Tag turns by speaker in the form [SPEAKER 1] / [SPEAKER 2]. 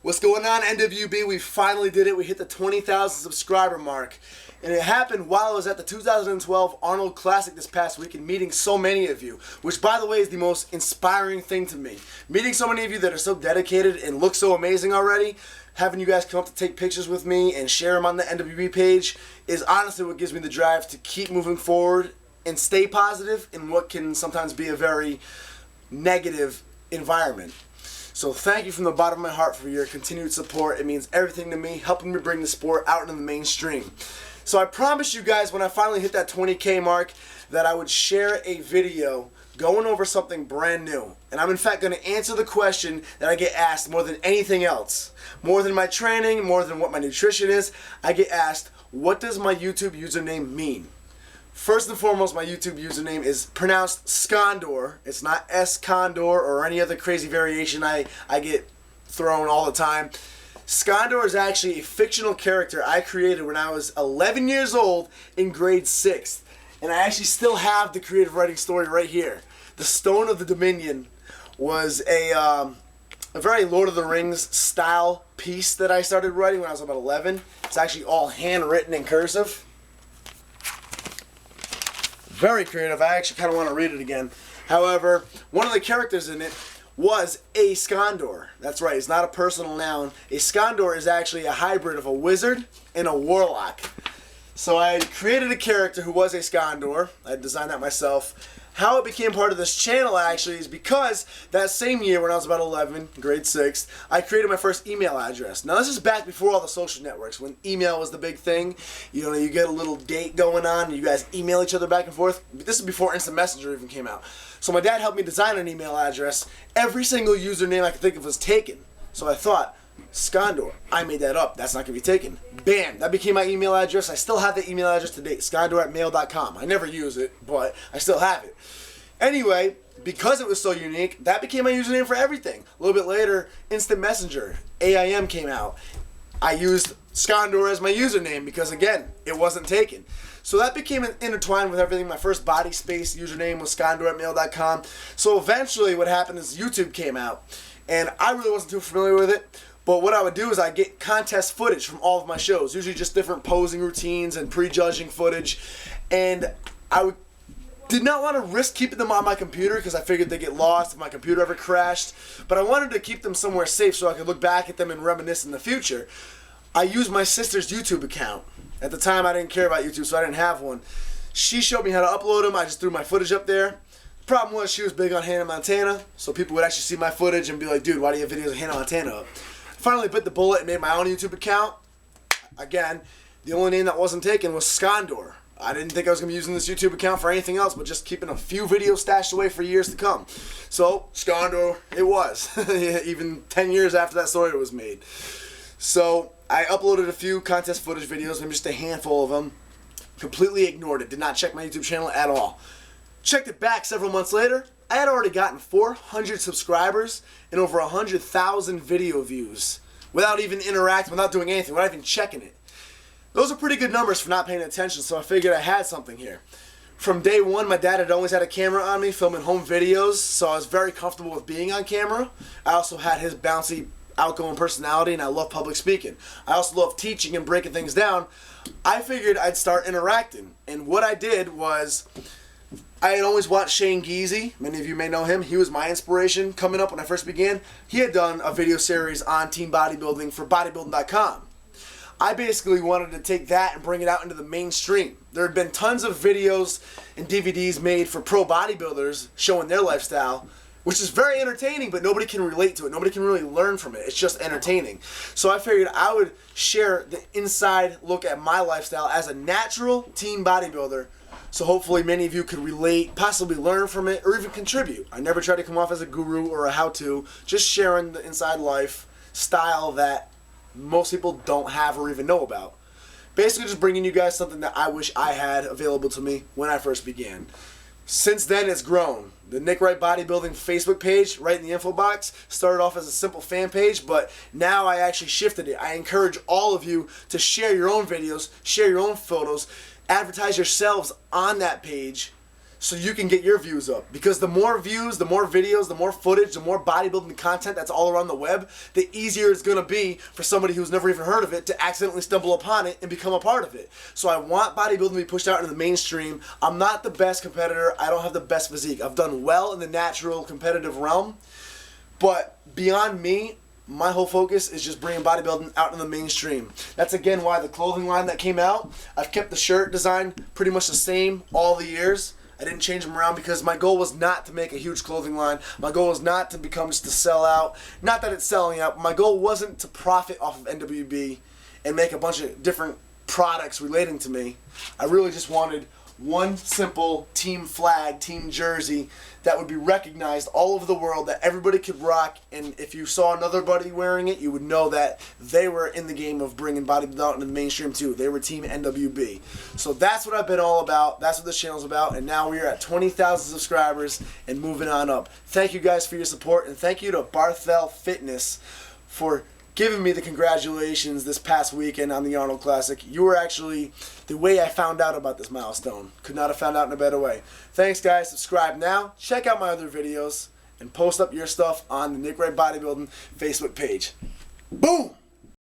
[SPEAKER 1] What's going on, NWB? We finally did it. We hit the 20,000 subscriber mark. And it happened while I was at the 2012 Arnold Classic this past week and meeting so many of you, which, by the way, is the most inspiring thing to me. Meeting so many of you that are so dedicated and look so amazing already, having you guys come up to take pictures with me and share them on the NWB page is honestly what gives me the drive to keep moving forward and stay positive in what can sometimes be a very negative environment. So thank you from the bottom of my heart for your continued support. It means everything to me, helping me bring the sport out into the mainstream. So I promised you guys when I finally hit that 20K mark that I would share a video going over something brand new. And I'm in fact going to answer the question that I get asked more than anything else. More than my training, more than what my nutrition is, I get asked, what does my YouTube username mean? First and foremost, my YouTube username is pronounced SCONDORE. It's not SCONDORE or any other crazy variation I get thrown all the time. SCONDORE is actually a fictional character I created when I was 11 years old in grade 6. And I actually still have the creative writing story right here. The Stone of the Dominion was a very Lord of the Rings style piece that I started writing when I was about 11. It's actually all handwritten in cursive. Very creative. I actually kind of want to read it again. However, one of the characters in it was a SCONDORE. That's right, it's not a personal noun. A SCONDORE is actually a hybrid of a wizard and a warlock. So I created a character who was a SCONDORE. I designed that myself. How it became part of this channel actually is because that same year when I was about 11, grade 6, I created my first email address. Now this is back before all the social networks, when email was the big thing. You know, you get a little date going on and you guys email each other back and forth. This is before Instant Messenger even came out. So my dad helped me design an email address. Every single username I could think of was taken. So I thought, SCONDORE, I made that up. That's not going to be taken. Bam! That became my email address. I still have the email address to date, scondore@mail.com. I never use it, but I still have it. Anyway, because it was so unique, that became my username for everything. A little bit later, Instant Messenger, AIM came out. I used SCONDORE as my username because, again, it wasn't taken. So that became intertwined with everything. My first body space username was scondore@mail.com. So eventually what happened is YouTube came out, and I really wasn't too familiar with it. But what I would do is I'd get contest footage from all of my shows, usually just different posing routines and prejudging footage. And I did not want to risk keeping them on my computer because I figured they'd get lost if my computer ever crashed. But I wanted to keep them somewhere safe so I could look back at them and reminisce in the future. I used my sister's YouTube account. At the time, I didn't care about YouTube, so I didn't have one. She showed me how to upload them. I just threw my footage up there. The problem was she was big on Hannah Montana, so people would actually see my footage and be like, dude, why do you have videos of Hannah Montana up? Finally bit the bullet and made my own YouTube account. Again, the only name that wasn't taken was SCONDORE. I didn't think I was going to be using this YouTube account for anything else but just keeping a few videos stashed away for years to come. So, SCONDORE it was, even 10 years after that story was made. So, I uploaded a few contest footage videos, maybe just a handful of them. Completely ignored it, did not check my YouTube channel at all. Checked it back several months later. I had already gotten 400 subscribers and over 100,000 video views without even interacting, without doing anything, without even checking it. Those are pretty good numbers for not paying attention, so I figured I had something here. From day one, my dad had always had a camera on me, filming home videos, so I was very comfortable with being on camera. I also had his bouncy, outgoing personality, and I love public speaking. I also love teaching and breaking things down. I figured I'd start interacting, and what I did was I had always watched Shane Geezy. Many of you may know him. He was my inspiration coming up when I first began. He had done a video series on team bodybuilding for bodybuilding.com. I basically wanted to take that and bring it out into the mainstream. There had been tons of videos and DVDs made for pro bodybuilders showing their lifestyle, which is very entertaining, but nobody can relate to it. Nobody can really learn from it. It's just entertaining. So I figured I would share the inside look at my lifestyle as a natural teen bodybuilder. So hopefully many of you could relate, possibly learn from it, or even contribute. I never try to come off as a guru or a how-to, just sharing the inside life style that most people don't have or even know about. Basically just bringing you guys something that I wish I had available to me when I first began. Since then it's grown. The Nick Wright Bodybuilding Facebook page, right in the info box, started off as a simple fan page, but now I actually shifted it. I encourage all of you to share your own videos, share your own photos, advertise yourselves on that page so you can get your views up. Because the more views, the more videos, the more footage, the more bodybuilding content that's all around the web, the easier it's going to be for somebody who's never even heard of it to accidentally stumble upon it and become a part of it. So I want bodybuilding to be pushed out into the mainstream. I'm not the best competitor. I don't have the best physique. I've done well in the natural competitive realm. But beyond me, my whole focus is just bringing bodybuilding out in the mainstream. That's again why the clothing line that came out, I've kept the shirt design pretty much the same all the years. I didn't change them around because my goal was not to make a huge clothing line. My goal was not to become just to sell out. Not that it's selling out. My goal wasn't to profit off of NWB and make a bunch of different products relating to me. I really just wanted one simple team flag, team jersey that would be recognized all over the world, that everybody could rock, and if you saw another buddy wearing it, you would know that they were in the game of bringing bodybuilding out into the mainstream too. They were Team NWB. So that's what I've been all about. That's what this channel's about, and now we are at 20,000 subscribers and moving on up. Thank you guys for your support, and thank you to Barthel Fitness for giving me the congratulations this past weekend on the Arnold Classic. You were actually the way I found out about this milestone. Could not have found out in a better way. Thanks, guys. Subscribe now. Check out my other videos and post up your stuff on the Nick Wright Bodybuilding Facebook page. Boom!